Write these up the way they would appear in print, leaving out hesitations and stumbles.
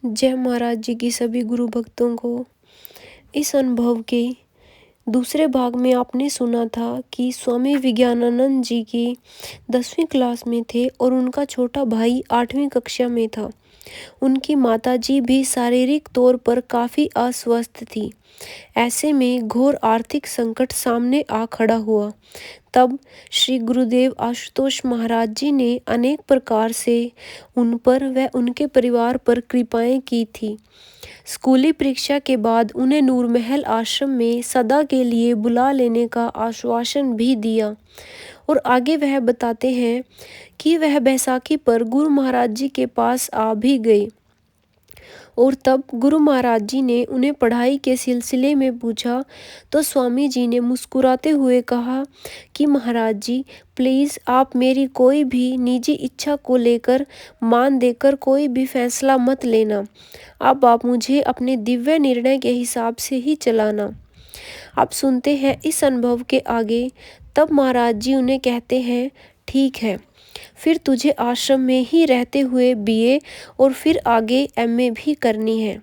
जय महाराज जी की सभी गुरु भक्तों को। इस अनुभव के दूसरे भाग में आपने सुना था कि स्वामी विज्ञानानंद जी की 10वीं क्लास में थे और उनका छोटा भाई 8वीं कक्षा में था। उनकी माताजी भी शारीरिक तौर पर काफ़ी अस्वस्थ थी। ऐसे में घोर आर्थिक संकट सामने आ खड़ा हुआ। तब श्री गुरुदेव आशुतोष महाराज जी ने अनेक प्रकार से उन पर व उनके परिवार पर कृपाएं की थी। स्कूली परीक्षा के बाद उन्हें नूरमहल आश्रम में सदा के लिए बुला लेने का आश्वासन भी दिया। और आगे वह बताते हैं कि वह बैसाखी पर गुरु महाराज जी के पास आ भी गए और तब गुरु महाराज जी ने उन्हें पढ़ाई के सिलसिले में पूछा तो स्वामी जी ने मुस्कुराते हुए कहा कि महाराज जी प्लीज़ आप मेरी कोई भी निजी इच्छा को लेकर मान देकर कोई भी फैसला मत लेना। अब आप मुझे अपने दिव्य निर्णय के हिसाब से ही चलाना। आप सुनते हैं इस अनुभव के आगे। तब महाराज जी उन्हें कहते हैं ठीक है, फिर तुझे आश्रम में ही रहते हुए बीए और फिर आगे एमए भी करनी है।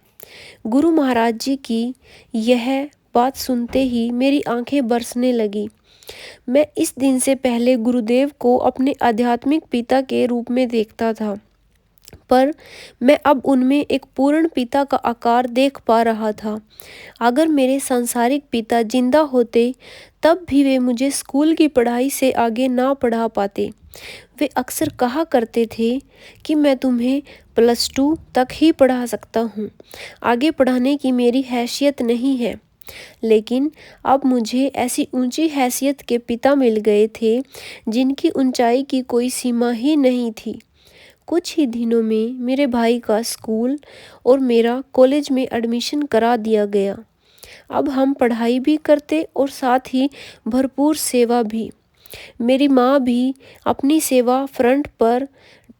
गुरु महाराज जी की यह बात सुनते ही मेरी आंखें बरसने लगी। मैं इस दिन से पहले गुरुदेव को अपने आध्यात्मिक पिता के रूप में देखता था, पर मैं अब उनमें एक पूर्ण पिता का आकार देख पा रहा था। अगर मेरे सांसारिक पिता जिंदा होते तब भी वे मुझे स्कूल की पढ़ाई से आगे ना पढ़ा पाते। वे अक्सर कहा करते थे कि मैं तुम्हें +2 तक ही पढ़ा सकता हूँ, आगे पढ़ाने की मेरी हैसियत नहीं है। लेकिन अब मुझे ऐसी ऊंची हैसियत के पिता मिल गए थे जिनकी ऊंचाई की कोई सीमा ही नहीं थी। कुछ ही दिनों में मेरे भाई का स्कूल और मेरा कॉलेज में एडमिशन करा दिया गया। अब हम पढ़ाई भी करते और साथ ही भरपूर सेवा भी। मेरी माँ भी अपनी सेवा फ्रंट पर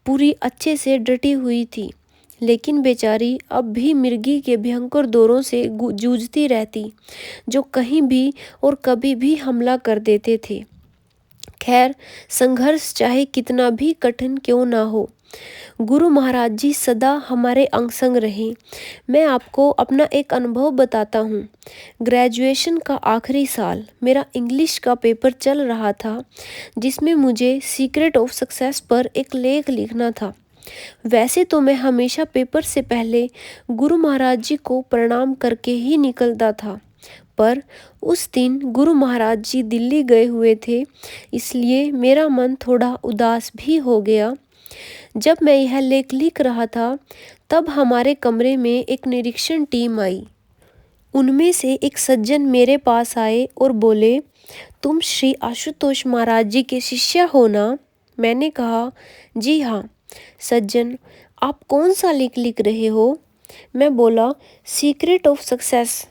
पूरी अच्छे से डटी हुई थी, लेकिन बेचारी अब भी मिर्गी के भयंकर दौरों से जूझती रहती, जो कहीं भी और कभी भी हमला कर देते थे। खैर, संघर्ष चाहे कितना भी कठिन क्यों ना हो, गुरु महाराज जी सदा हमारे अंग संग रहे। मैं आपको अपना एक अनुभव बताता हूँ। ग्रेजुएशन का आखिरी साल मेरा इंग्लिश का पेपर चल रहा था, जिसमें मुझे सीक्रेट ऑफ सक्सेस पर एक लेख लिखना था। वैसे तो मैं हमेशा पेपर से पहले गुरु महाराज जी को प्रणाम करके ही निकलता था, पर उस दिन गुरु महाराज जी दिल्ली गए हुए थे, इसलिए मेरा मन थोड़ा उदास भी हो गया। जब मैं यह लेख लिख रहा था तब हमारे कमरे में एक निरीक्षण टीम आई। उनमें से एक सज्जन मेरे पास आए और बोले, तुम श्री आशुतोष महाराज जी के शिष्य हो ना? मैंने कहा, जी हाँ। सज्जन, आप कौन सा लेख लिख रहे हो? मैं बोला, सीक्रेट ऑफ सक्सेस।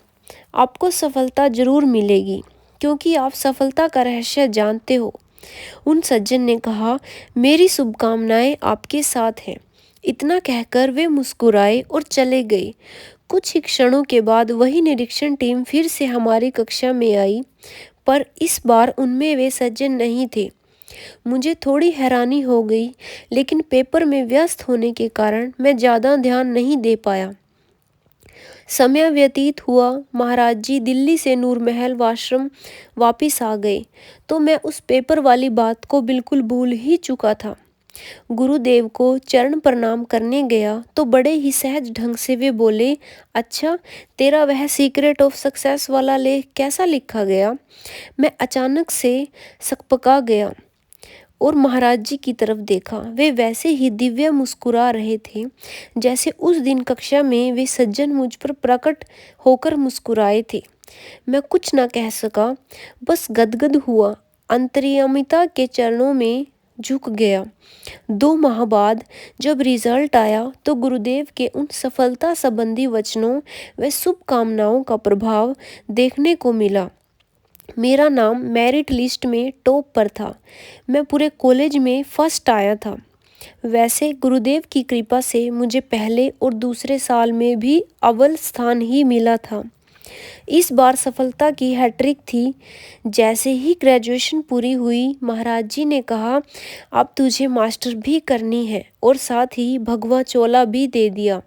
आपको सफलता जरूर मिलेगी क्योंकि आप सफलता का रहस्य जानते हो। उन सज्जन ने कहा, मेरी शुभकामनाएं आपके साथ हैं। इतना कहकर वे मुस्कुराए और चले गए। कुछ ही क्षणों के बाद वही निरीक्षण टीम फिर से हमारी कक्षा में आई, पर इस बार उनमें वे सज्जन नहीं थे। मुझे थोड़ी हैरानी हो गई, लेकिन पेपर में व्यस्त होने के कारण मैं ज़्यादा ध्यान नहीं दे पाया। समय व्यतीत हुआ, महाराज जी दिल्ली से नूरमहल आश्रम वापिस आ गए तो मैं उस पेपर वाली बात को बिल्कुल भूल ही चुका था। गुरुदेव को चरण प्रणाम करने गया तो बड़े ही सहज ढंग से वे बोले, अच्छा, तेरा वह सीक्रेट ऑफ सक्सेस वाला लेख कैसा लिखा गया? मैं अचानक से सकपका गया और महाराज जी की तरफ देखा। वे वैसे ही दिव्य मुस्कुरा रहे थे जैसे उस दिन कक्षा में वे सज्जन मुझ पर प्रकट होकर मुस्कुराए थे। मैं कुछ न कह सका, बस गदगद हुआ, अंतर्यामिता के चरणों में झुक गया। 2 माह बाद जब रिजल्ट आया तो गुरुदेव के उन सफलता संबंधी वचनों व शुभकामनाओं का प्रभाव देखने को मिला। मेरा नाम मेरिट लिस्ट में टॉप पर था। मैं पूरे कॉलेज में फर्स्ट आया था। वैसे गुरुदेव की कृपा से मुझे पहले और दूसरे साल में भी अव्वल स्थान ही मिला था। इस बार सफलता की हैट्रिक थी। जैसे ही ग्रेजुएशन पूरी हुई, महाराज जी ने कहा, अब तुझे मास्टर भी करनी है और साथ ही भगवा चोला भी दे दिया।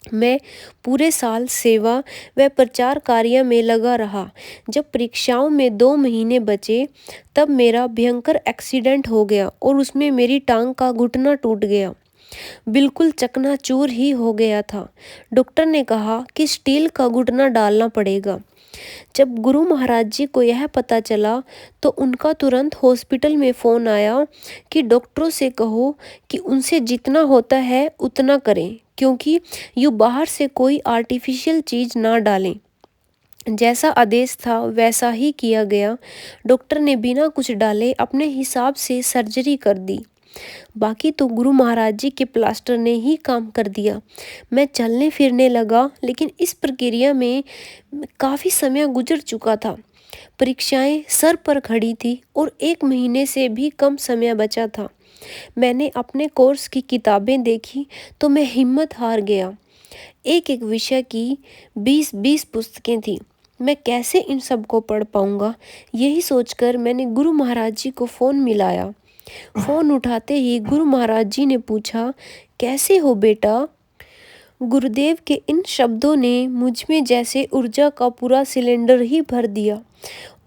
मैं पूरे साल सेवा व प्रचार कार्य में लगा रहा। जब परीक्षाओं में 2 महीने बचे तब मेरा भयंकर एक्सीडेंट हो गया और उसमें मेरी टांग का घुटना टूट गया। बिल्कुल चकनाचूर ही हो गया था। डॉक्टर ने कहा कि स्टील का घुटना डालना पड़ेगा। जब गुरु महाराज जी को यह पता चला तो उनका तुरंत हॉस्पिटल में फ़ोन आया कि डॉक्टरों से कहो कि उनसे जितना होता है उतना करें, क्योंकि यूँ बाहर से कोई आर्टिफिशियल चीज़ ना डालें। जैसा आदेश था वैसा ही किया गया। डॉक्टर ने बिना कुछ डाले अपने हिसाब से सर्जरी कर दी। बाकी तो गुरु महाराज जी के प्लास्टर ने ही काम कर दिया। मैं चलने फिरने लगा, लेकिन इस प्रक्रिया में काफ़ी समय गुजर चुका था। परीक्षाएं सर पर खड़ी थी और 1 महीने से भी कम समय बचा था। मैंने अपने कोर्स की किताबें देखी तो मैं हिम्मत हार गया। एक एक विषय की 20-20 पुस्तकें थी। मैं कैसे इन सब को पढ़ पाऊंगा, यही सोचकर मैंने गुरु महाराज जी को फ़ोन मिलाया। फ़ोन उठाते ही गुरु महाराज जी ने पूछा, कैसे हो बेटा? गुरुदेव के इन शब्दों ने मुझ में जैसे ऊर्जा का पूरा सिलेंडर ही भर दिया।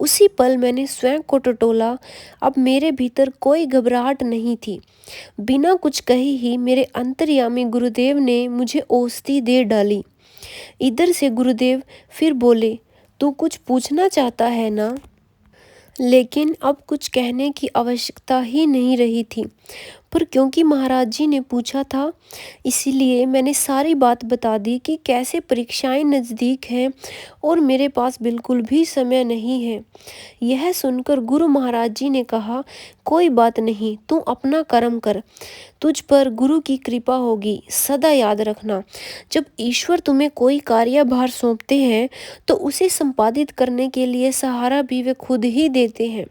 उसी पल मैंने स्वयं को टटोला। अब मेरे भीतर कोई घबराहट नहीं थी। बिना कुछ कहे ही मेरे अंतर्यामी गुरुदेव ने मुझे औषधि दे डाली। इधर से गुरुदेव फिर बोले, तू कुछ पूछना चाहता है ना? लेकिन अब कुछ कहने की आवश्यकता ही नहीं रही थी, पर क्योंकि महाराज जी ने पूछा था इसीलिए मैंने सारी बात बता दी कि कैसे परीक्षाएं नज़दीक हैं और मेरे पास बिल्कुल भी समय नहीं है। यह सुनकर गुरु महाराज जी ने कहा, कोई बात नहीं, तू अपना कर्म कर, तुझ पर गुरु की कृपा होगी। सदा याद रखना, जब ईश्वर तुम्हें कोई कार्यभार सौंपते हैं तो उसे संपादित करने के लिए सहारा भी वे खुद ही देते हैं।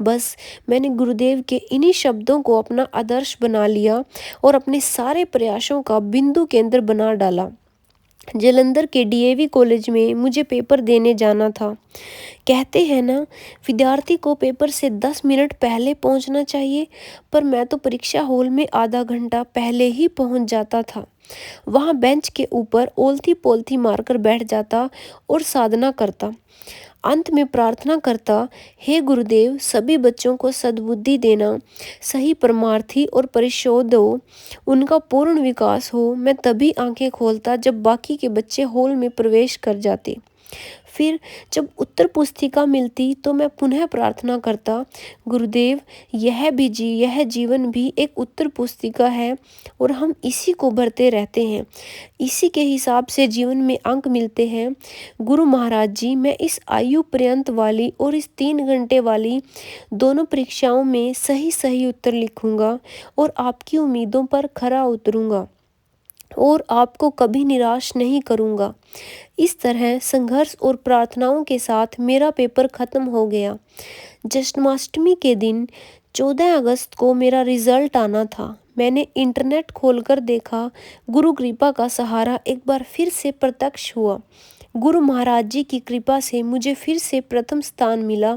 बस मैंने गुरुदेव के इन्हीं शब्दों को अपना आदर्श बना लिया और अपने सारे प्रयासों का बिंदु केंद्र बना डाला। जालंधर के डीएवी कॉलेज में मुझे पेपर देने जाना था। कहते हैं ना, विद्यार्थी को पेपर से 10 मिनट पहले पहुंचना चाहिए, पर मैं तो परीक्षा हॉल में आधा घंटा पहले ही पहुंच जाता था। वहां बेंच के ऊपर ओलथी पोलथी मारकर बैठ जाता और साधना करता। अंत में प्रार्थना करता, हे गुरुदेव, सभी बच्चों को सद्बुद्धि देना, सही परमार्थी और परिशोध हो, उनका पूर्ण विकास हो। मैं तभी आंखें खोलता जब बाकी के बच्चे हॉल में प्रवेश कर जाते। फिर जब उत्तर पुस्तिका मिलती तो मैं पुनः प्रार्थना करता, गुरुदेव, यह जीवन भी एक उत्तर पुस्तिका है और हम इसी को भरते रहते हैं। इसी के हिसाब से जीवन में अंक मिलते हैं। गुरु महाराज जी, मैं इस आयु पर्यंत वाली और इस 3 घंटे वाली दोनों परीक्षाओं में सही सही उत्तर लिखूंगा और आपकी उम्मीदों पर खरा उतरूंगा और आपको कभी निराश नहीं करूंगा। इस तरह संघर्ष और प्रार्थनाओं के साथ मेरा पेपर खत्म हो गया। जन्माष्टमी के दिन 14 अगस्त को मेरा रिजल्ट आना था। मैंने इंटरनेट खोलकर देखा। गुरु कृपा का सहारा एक बार फिर से प्रत्यक्ष हुआ। गुरु महाराज जी की कृपा से मुझे फिर से प्रथम स्थान मिला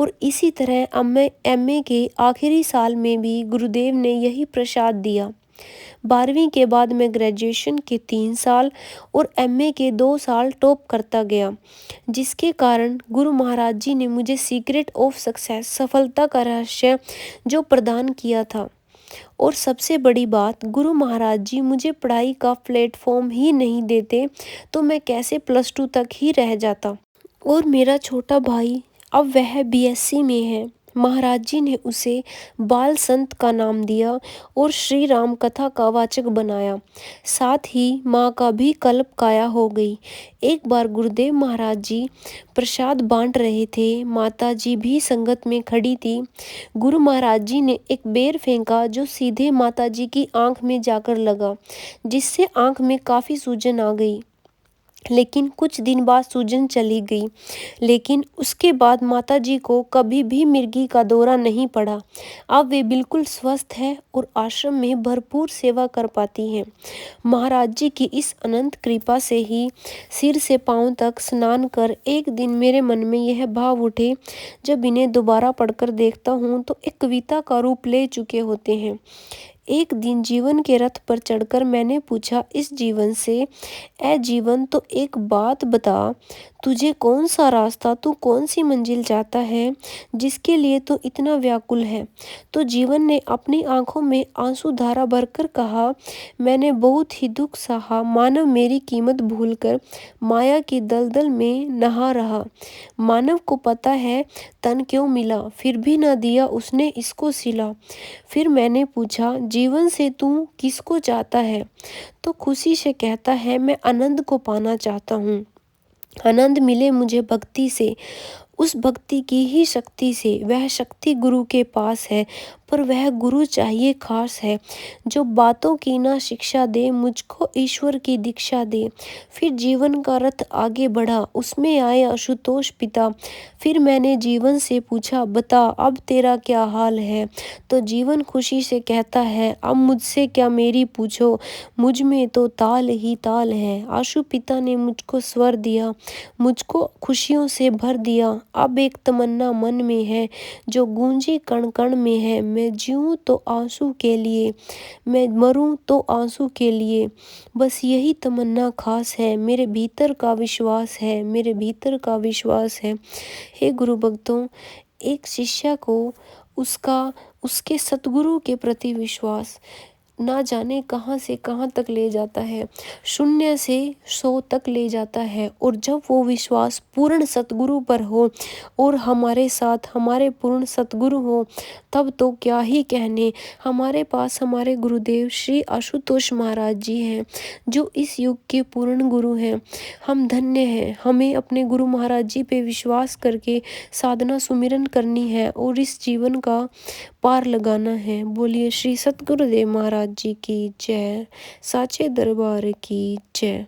और इसी तरह अब मैं एमए के आखिरी साल में भी गुरुदेव ने यही प्रसाद दिया। 12वीं के बाद मैं ग्रेजुएशन के 3 साल और एमए के 2 साल टॉप करता गया, जिसके कारण गुरु महाराज जी ने मुझे सीक्रेट ऑफ सक्सेस, सफलता का रहस्य जो प्रदान किया था। और सबसे बड़ी बात, गुरु महाराज जी मुझे पढ़ाई का प्लेटफॉर्म ही नहीं देते तो मैं कैसे +2 तक ही रह जाता। और मेरा छोटा भाई अब वह बीएससी में है। महाराज जी ने उसे बाल संत का नाम दिया और श्री राम कथा का वाचक बनाया। साथ ही माँ का भी कल्प काया हो गई। एक बार गुरुदेव महाराज जी प्रसाद बांट रहे थे। माता जी भी संगत में खड़ी थी। गुरु महाराज जी ने एक बेर फेंका जो सीधे माता जी की आंख में जाकर लगा, जिससे आंख में काफ़ी सूजन आ गई। लेकिन कुछ दिन बाद सूजन चली गई। लेकिन उसके बाद माताजी को कभी भी मिर्गी का दौरा नहीं पड़ा। अब वे बिल्कुल स्वस्थ हैं और आश्रम में भरपूर सेवा कर पाती हैं। महाराज जी की इस अनंत कृपा से ही सिर से पांव तक स्नान कर एक दिन मेरे मन में यह भाव उठे, जब इन्हें दोबारा पढ़कर देखता हूँ तो एक कविता का रूप ले चुके होते हैं। एक दिन जीवन के रथ पर चढ़कर मैंने पूछा, इस जीवन से ए जीवन तो एक बात बता, तुझे कौन सा रास्ता, तू कौन सी मंजिल चाहता है जिसके लिए तू इतना व्याकुल है। तो जीवन ने अपनी आंखों में आंसू धारा भरकर कहा, मैंने बहुत ही दुख सहा, मानव मेरी कीमत भूलकर माया की दलदल में नहा रहा। मानव को पता है तन क्यों मिला, फिर भी न दिया उसने इसको सिला। फिर मैंने पूछा, जीवन से तू किसको चाहता है। तो खुशी से कहता है, मैं आनंद को पाना चाहता हूँ। आनंद मिले मुझे भक्ति से, उस भक्ति की ही शक्ति से। वह शक्ति गुरु के पास है, पर वह गुरु चाहिए खास है, जो बातों की ना शिक्षा दे, मुझको ईश्वर की दीक्षा दे। फिर जीवन का रथ आगे बढ़ा, उसमें आए आशुतोष पिता। फिर मैंने जीवन से पूछा, बता अब तेरा क्या हाल है। तो जीवन खुशी से कहता है, अब मुझसे क्या मेरी पूछो, मुझ में तो ताल ही ताल है। आशु पिता ने मुझको स्वर दिया, मुझको खुशियों से भर दिया। अब एक तमन्ना मन में है, जो गूंजी कण कण में है। मैं जीऊँ तो आंसू के लिए, मैं मरूं तो आंसू के लिए। बस यही तमन्ना खास है, मेरे भीतर का विश्वास है, मेरे भीतर का विश्वास है। हे गुरु भक्तों, एक शिष्य को उसके सतगुरु के प्रति विश्वास ना जाने कहाँ से कहाँ तक ले जाता है, 0 से 100 तक ले जाता है। और जब वो विश्वास पूर्ण सतगुरु पर हो और हमारे साथ हमारे पूर्ण सतगुरु हो, तब तो क्या ही कहने। हमारे पास हमारे गुरुदेव श्री आशुतोष महाराज जी हैं, जो इस युग के पूर्ण गुरु हैं। हम धन्य हैं। हमें अपने गुरु महाराज जी पे विश्वास करके साधना सुमिरन करनी है और इस जीवन का पार लगाना है। बोलिए श्री सतगुरुदेव महाराज जी की जय, साचे दरबार की जय।